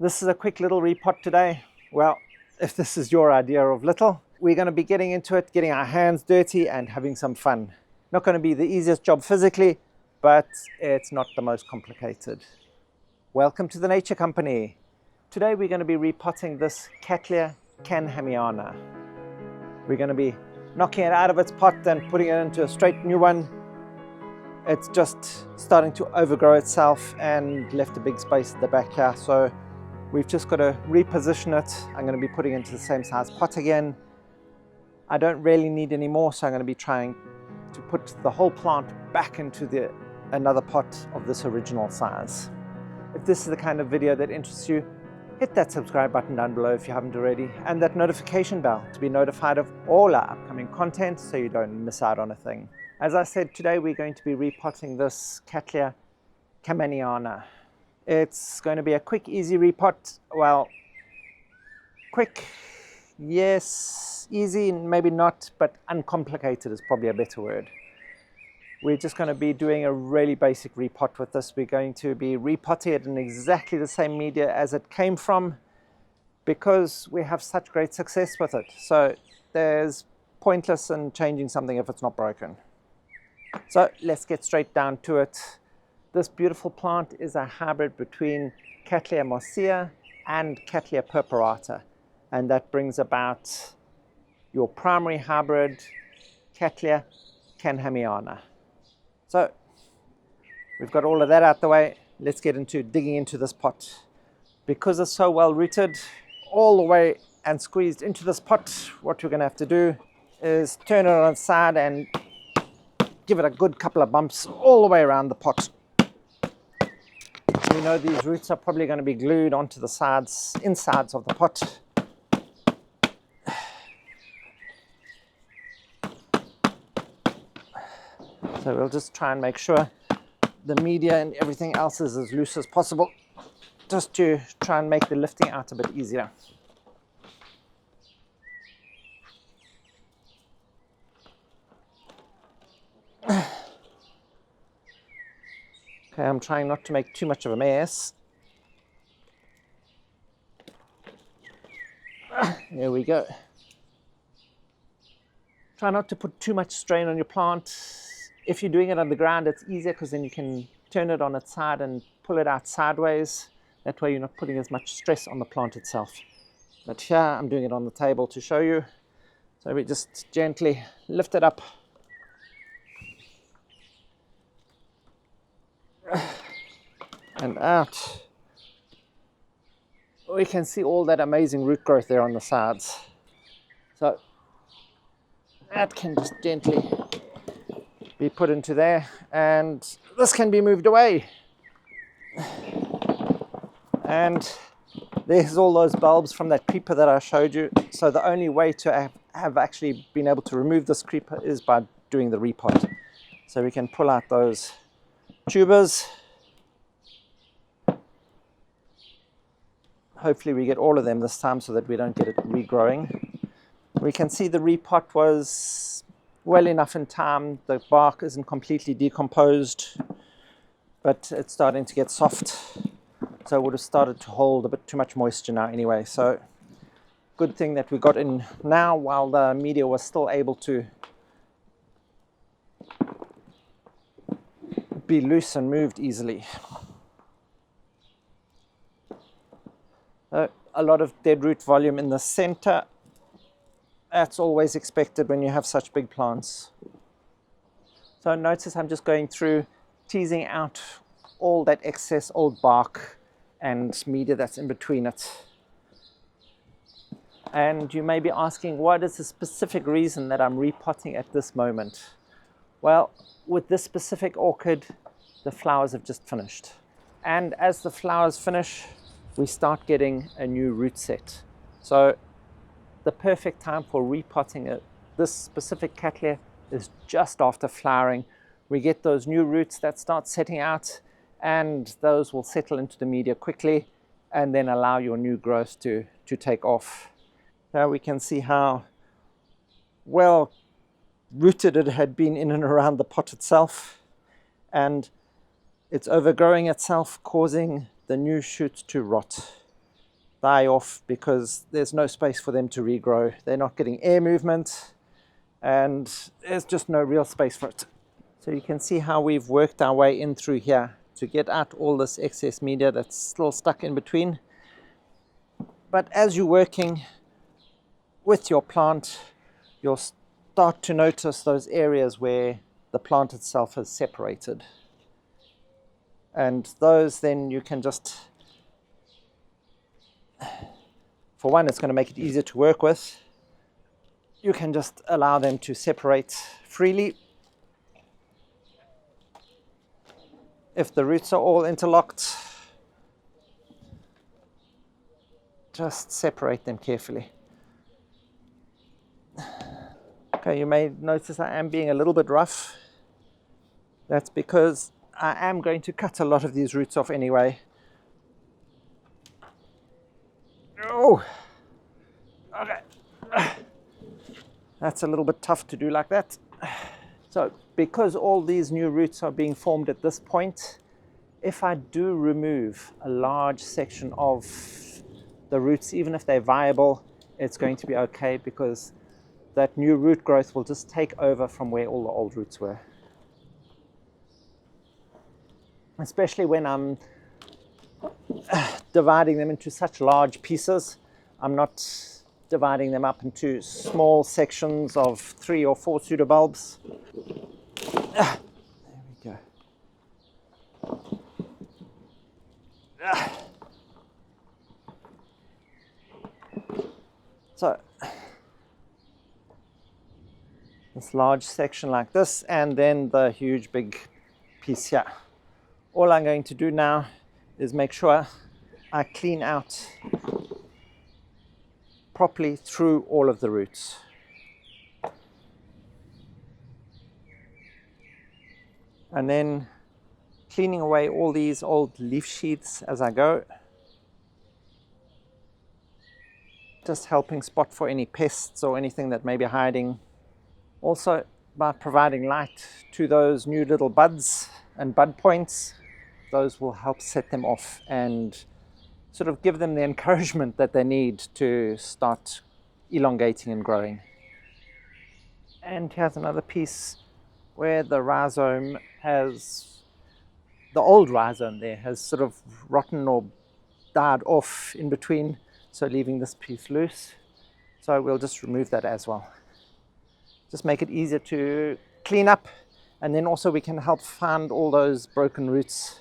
This is a quick little repot today. Well, if this is your idea of little, we're going to be getting into it, getting our hands dirty and having some fun. Not going to be the easiest job physically, but it's not the most complicated. Welcome to the Nature Company. Today we're going to be repotting this Cattleya Orchids. We're going to be knocking it out of its pot and putting it into a straight new one. It's just starting to overgrow itself and left a big space at the back here, so we've just got to reposition it. I'm going to be putting it into the same size pot again. I don't really need any more, so I'm going to be trying to put the whole plant back into another pot of this original size. If this is the kind of video that interests you, hit that subscribe button down below if you haven't already, and that notification bell to be notified of all our upcoming content so you don't miss out on a thing. As I said, today we're going to be repotting this Cattleya Orchids. It's going to be a quick, easy repot. Well, quick, yes, easy, maybe not, but uncomplicated is probably a better word. We're just going to be doing a really basic repot with this. We're going to be repotting it in exactly the same media as it came from because we have such great success with it. So there's pointless in changing something if it's not broken. So let's get straight down to it. This beautiful plant is a hybrid between Cattleya morsea and Cattleya purpurata, and that brings about your primary hybrid Cattleya Orchids. So we've got all of that out the way. Let's get into digging into this pot. Because it's so well rooted all the way and squeezed into this pot, what we're going to have to do is turn it on its side and give it a good couple of bumps all the way around the pot. We know these roots are probably going to be glued onto the insides of the pot. So we'll just try and make sure the media and everything else is as loose as possible, just to try and make the lifting out a bit easier. Okay, I'm trying not to make too much of a mess. There we go. Try not to put too much strain on your plant. If you're doing it on the ground, it's easier because then you can turn it on its side and pull it out sideways. That way you're not putting as much stress on the plant itself. But here I'm doing it on the table to show you. So we just gently lift it up. And out. We can see all that amazing root growth there on the sides. So that can just gently be put into there, and this can be moved away. And there's all those bulbs from that creeper that I showed you. So the only way to have actually been able to remove this creeper is by doing the repot. So we can pull out those tubers. Hopefully we get all of them this time so that we don't get it regrowing. We can see the repot was well enough in time. The bark isn't completely decomposed, but it's starting to get soft. So it would have started to hold a bit too much moisture now anyway. So good thing that we got in now while the media was still able to be loose and moved easily. A lot of dead root volume in the center. That's always expected when you have such big plants. So notice I'm just going through, teasing out all that excess old bark and media that's in between it. And you may be asking, what is the specific reason that I'm repotting at this moment? Well, with this specific orchid, the flowers have just finished. And as the flowers finish, we start getting a new root set. So the perfect time for repotting this specific Cattleya is just after flowering. We get those new roots that start setting out, and those will settle into the media quickly and then allow your new growth to take off. Now we can see how well rooted it had been in and around the pot itself, and it's overgrowing itself, causing the new shoots to rot. die off because there's no space for them to regrow. They're not getting air movement and there's just no real space for it. So you can see how we've worked our way in through here to get out all this excess media that's still stuck in between. But as you're working with your plant, you'll start to notice those areas where the plant itself has separated. And those then you can just, for one, it's going to make it easier to work with. You can just allow them to separate freely. If the roots are all interlocked, just separate them carefully. Okay, you may notice I am being a little bit rough. That's because I am going to cut a lot of these roots off anyway. Oh, okay. That's a little bit tough to do like that. So because all these new roots are being formed at this point, if I do remove a large section of the roots, even if they're viable, it's going to be okay because that new root growth will just take over from where all the old roots were. Especially when I'm dividing them into such large pieces. I'm not dividing them up into small sections of 3 or 4 pseudobulbs. There we go. So this large section like this, and then the huge big piece here. All I'm going to do now is make sure I clean out properly through all of the roots. And then cleaning away all these old leaf sheaths as I go. Just helping spot for any pests or anything that may be hiding. Also, by providing light to those new little buds and bud points, those will help set them off and sort of give them the encouragement that they need to start elongating and growing. And here's another piece where the rhizome has, the old rhizome there has sort of rotten or died off in between, so leaving this piece loose. So we'll just remove that as well. Just make it easier to clean up, and then also we can help find all those broken roots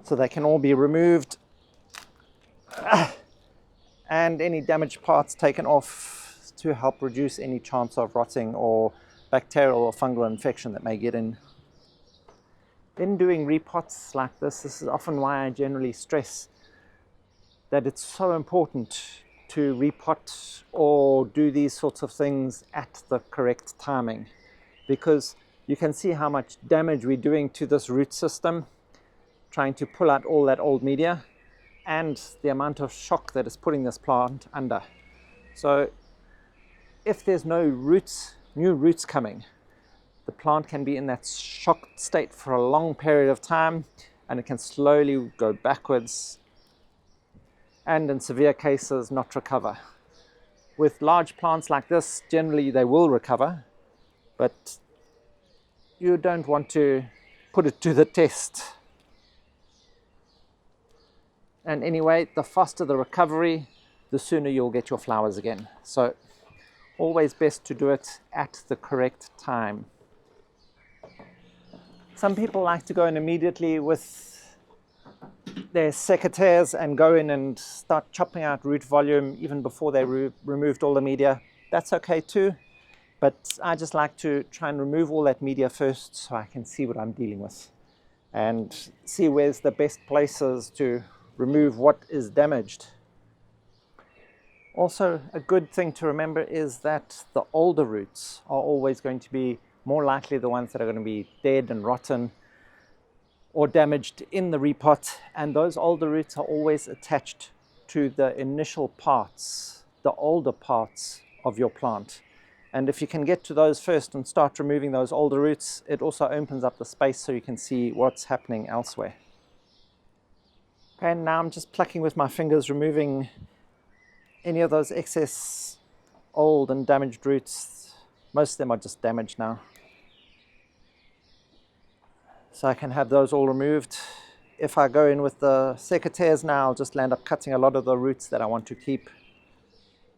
so they can all be removed and any damaged parts taken off to help reduce any chance of rotting or bacterial or fungal infection that may get in. In doing repots like this is often why I generally stress that it's so important to repot or do these sorts of things at the correct timing, because you can see how much damage we're doing to this root system trying to pull out all that old media, and the amount of shock that is putting this plant under. So if there's no roots, new roots coming, the plant can be in that shocked state for a long period of time, and it can slowly go backwards and in severe cases not recover. With large plants like this, generally they will recover, but you don't want to put it to the test. And anyway, the faster the recovery, the sooner you'll get your flowers again. So always best to do it at the correct time. Some people like to go in immediately with their secateurs and go in and start chopping out root volume even before they removed all the media. That's okay too, but I just like to try and remove all that media first so I can see what I'm dealing with and see where's the best places to remove what is damaged. Also, a good thing to remember is that the older roots are always going to be more likely the ones that are going to be dead and rotten or damaged in the repot, and those older roots are always attached to the initial parts, the older parts of your plant. And if you can get to those first and start removing those older roots, it also opens up the space so you can see what's happening elsewhere. Okay, now I'm just plucking with my fingers, removing any of those excess old and damaged roots. Most of them are just damaged now. So I can have those all removed. If I go in with the secateurs now, I'll just end up cutting a lot of the roots that I want to keep.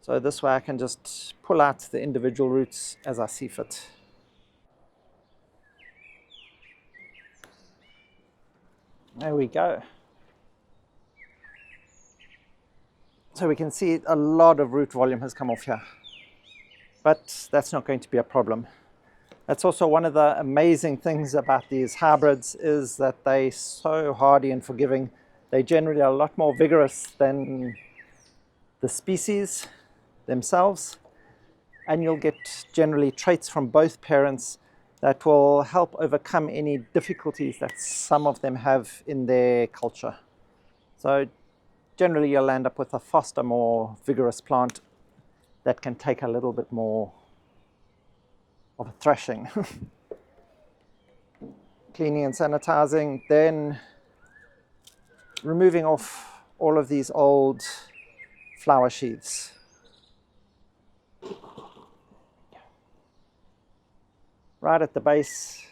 So this way I can just pull out the individual roots as I see fit. There we go. So we can see a lot of root volume has come off here. But that's not going to be a problem. That's also one of the amazing things about these hybrids, is that they're so hardy and forgiving. They generally are a lot more vigorous than the species themselves. And you'll get generally traits from both parents that will help overcome any difficulties that some of them have in their culture. So generally you'll end up with a faster, more vigorous plant that can take a little bit more of a thrashing. Cleaning and sanitizing, then removing off all of these old flower sheaths. Right at the base,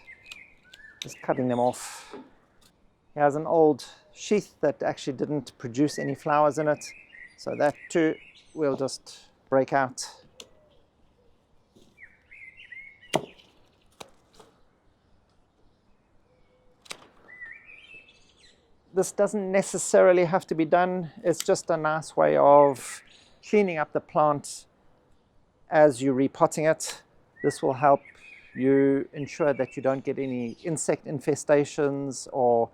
just cutting them off. Here's an old sheath that actually didn't produce any flowers in it, so that too we'll just break out. This doesn't necessarily have to be done. It's just a nice way of cleaning up the plant as you're repotting it. This will help you ensure that you don't get any insect infestations or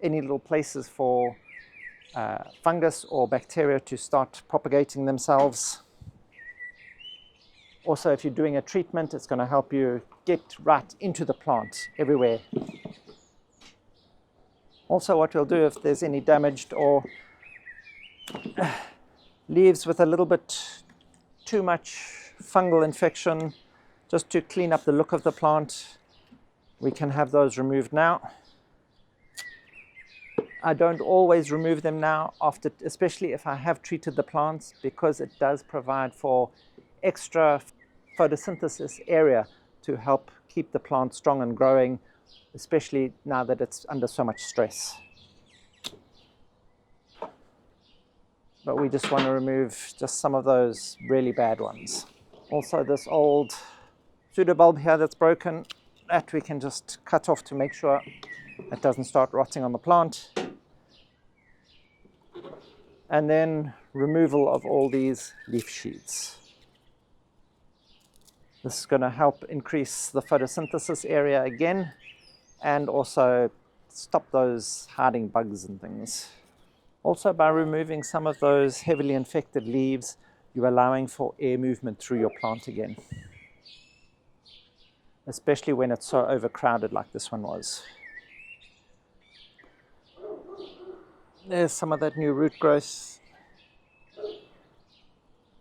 any little places for fungus or bacteria to start propagating themselves. Also, if you're doing a treatment, it's going to help you get right into the plant everywhere. Also, what we'll do if there's any damaged or leaves with a little bit too much fungal infection, just to clean up the look of the plant, we can have those removed now. I don't always remove them now, especially if I have treated the plants, because it does provide for extra photosynthesis area to help keep the plant strong and growing, especially now that it's under so much stress. But we just want to remove just some of those really bad ones. Also, this old pseudobulb here that's broken, that we can just cut off to make sure it doesn't start rotting on the plant. And then removal of all these leaf sheaths. This is going to help increase the photosynthesis area again, and also stop those hiding bugs and things. Also, by removing some of those heavily infected leaves, you're allowing for air movement through your plant again, especially when it's so overcrowded like this one was. There's some of that new root growth.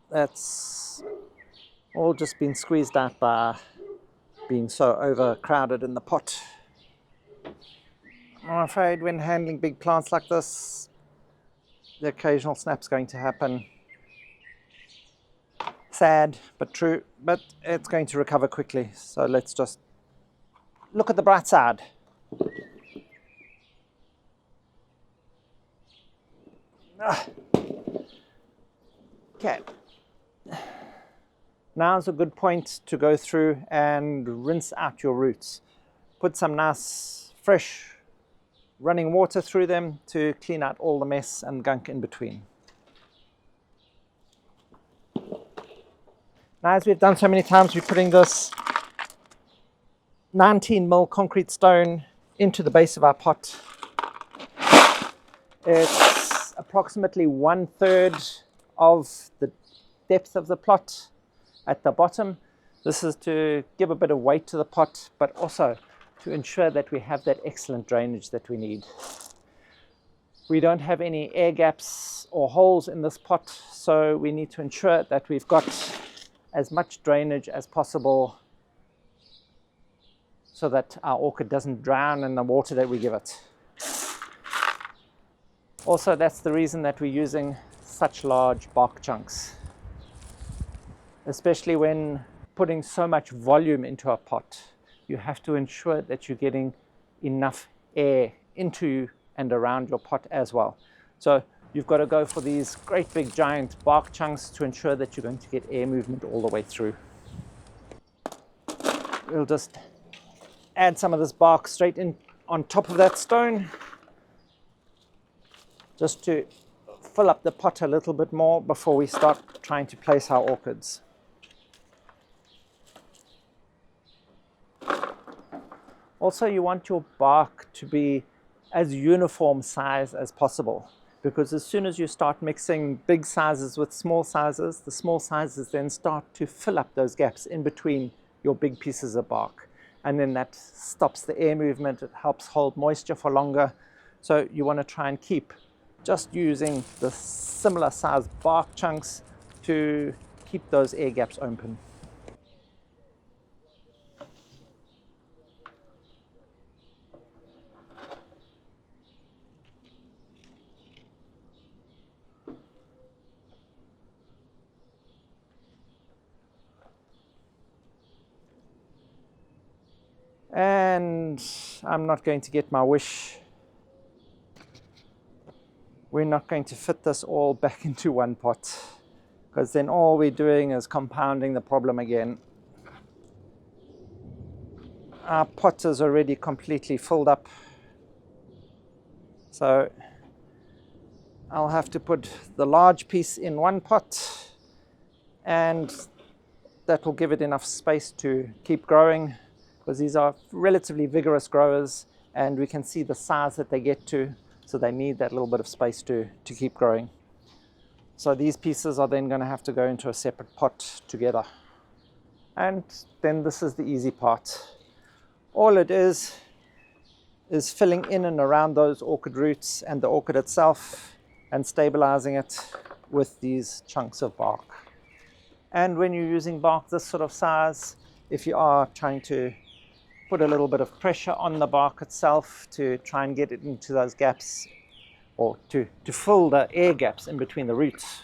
That's all just been squeezed out by being so overcrowded in the pot. I'm afraid when handling big plants like this, the occasional snap's going to happen. Sad, but true, but it's going to recover quickly. So let's just look at the bright side. Okay. Now's a good point to go through and rinse out your roots. Put some nice, fresh running water through them to clean out all the mess and gunk in between. Now, as we've done so many times, we're putting this 19mm concrete stone into the base of our pot. It's approximately 1/3 of the depth of the plot at the bottom. This is to give a bit of weight to the pot, but also to ensure that we have that excellent drainage that we need. We don't have any air gaps or holes in this pot, so we need to ensure that we've got as much drainage as possible so that our orchid doesn't drown in the water that we give it. Also, that's the reason that we're using such large bark chunks, especially when putting so much volume into a pot. You have to ensure that you're getting enough air into and around your pot as well. So you've got to go for these great big giant bark chunks to ensure that you're going to get air movement all the way through. We'll just add some of this bark straight in on top of that stone, just to fill up the pot a little bit more before we start trying to place our orchids. Also, you want your bark to be as uniform size as possible, because as soon as you start mixing big sizes with small sizes, the small sizes then start to fill up those gaps in between your big pieces of bark. And then that stops the air movement, it helps hold moisture for longer. So you want to try and keep just using the similar size bark chunks to keep those air gaps open. And I'm not going to get my wish. We're not going to fit this all back into one pot, because then all we're doing is compounding the problem again. Our pot is already completely filled up, so I'll have to put the large piece in one pot, and that will give it enough space to keep growing, because these are relatively vigorous growers and we can see the size that they get to, so they need that little bit of space to keep growing. So these pieces are then going to have to go into a separate pot together. And then this is the easy part. All it is filling in and around those orchid roots and the orchid itself and stabilizing it with these chunks of bark. And when you're using bark this sort of size, if you are trying to put a little bit of pressure on the bark itself to try and get it into those gaps, or to fill the air gaps in between the roots,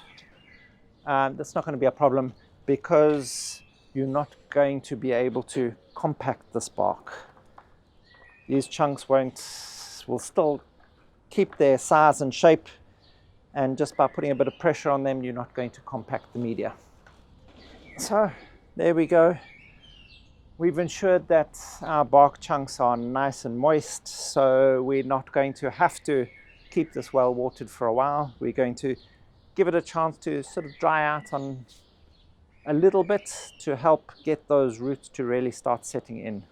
that's not going to be a problem, because you're not going to be able to compact this bark. These chunks will still keep their size and shape, and just by putting a bit of pressure on them, you're not going to compact the media. So there we go. We've ensured that our bark chunks are nice and moist, so we're not going to have to keep this well watered for a while. We're going to give it a chance to sort of dry out on a little bit to help get those roots to really start setting in.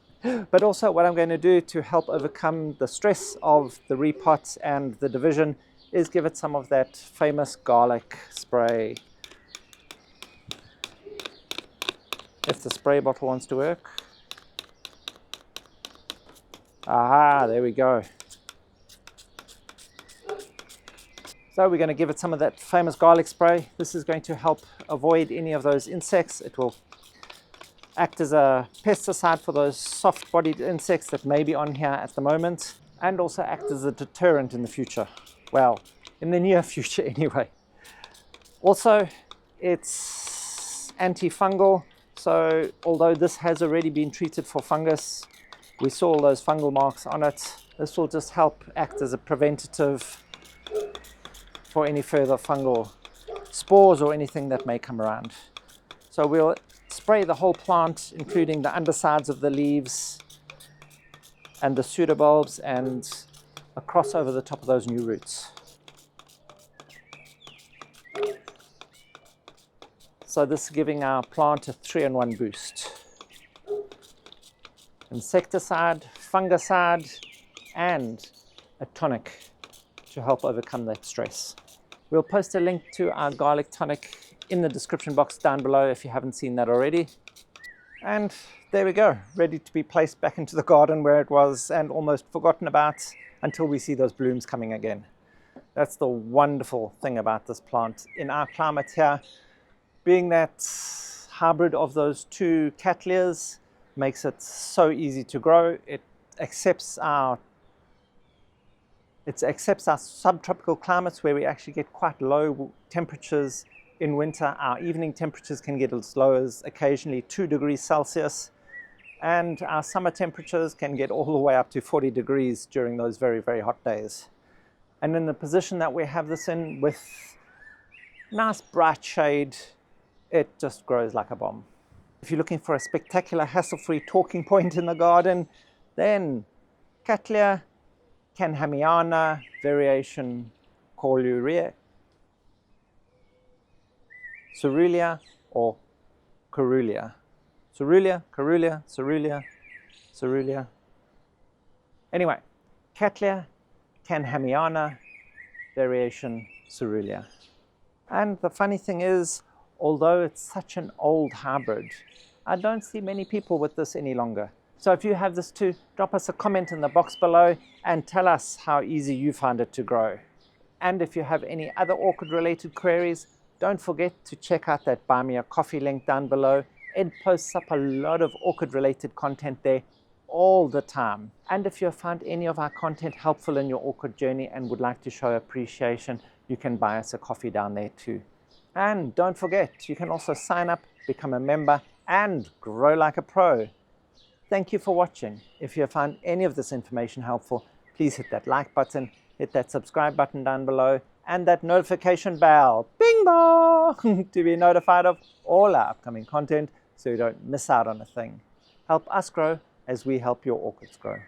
But also what I'm going to do to help overcome the stress of the repot and the division is give it some of that famous garlic spray. If the spray bottle wants to work. Aha, there we go. So we're going to give it some of that famous garlic spray. This is going to help avoid any of those insects. It will act as a pesticide for those soft-bodied insects that may be on here at the moment, and also act as a deterrent in the future. Well, in the near future anyway. Also, it's antifungal. So although this has already been treated for fungus, we saw all those fungal marks on it. This will just help act as a preventative for any further fungal spores or anything that may come around. So we'll spray the whole plant, including the undersides of the leaves and the pseudobulbs, and across over the top of those new roots. So this is giving our plant a 3-in-1 boost. Insecticide, fungicide, and a tonic to help overcome that stress. We'll post a link to our garlic tonic in the description box down below if you haven't seen that already. And there we go, ready to be placed back into the garden where it was and almost forgotten about until we see those blooms coming again. That's the wonderful thing about this plant. In our climate here, being that hybrid of those two cattleyas makes it so easy to grow. It accepts our It accepts our subtropical climates where we actually get quite low temperatures in winter. Our evening temperatures can get as low as occasionally 2 degrees Celsius. And our summer temperatures can get all the way up to 40 degrees during those very, very hot days. And in the position that we have this in, with nice bright shade, it just grows like a bomb. If you're looking for a spectacular hassle-free talking point in the garden, then Cattleya Canhamiana variation Corulia or Corulia. Corulia. Anyway, Cattleya Canhamiana variation Corulia. And the funny thing is, although it's such an old hybrid, I don't see many people with this any longer. So if you have this too, drop us a comment in the box below and tell us how easy you find it to grow. And if you have any other orchid related queries, don't forget to check out that Buy Me a Coffee link down below. Ed posts up a lot of orchid related content there all the time. And if you found any of our content helpful in your orchid journey and would like to show appreciation, you can buy us a coffee down there too. And don't forget, you can also sign up, become a member, and grow like a pro. Thank you for watching. If you found any of this information helpful, please hit that like button, hit that subscribe button down below, and that notification bell, bing bong, to be notified of all our upcoming content so you don't miss out on a thing. Help us grow as we help your orchids grow.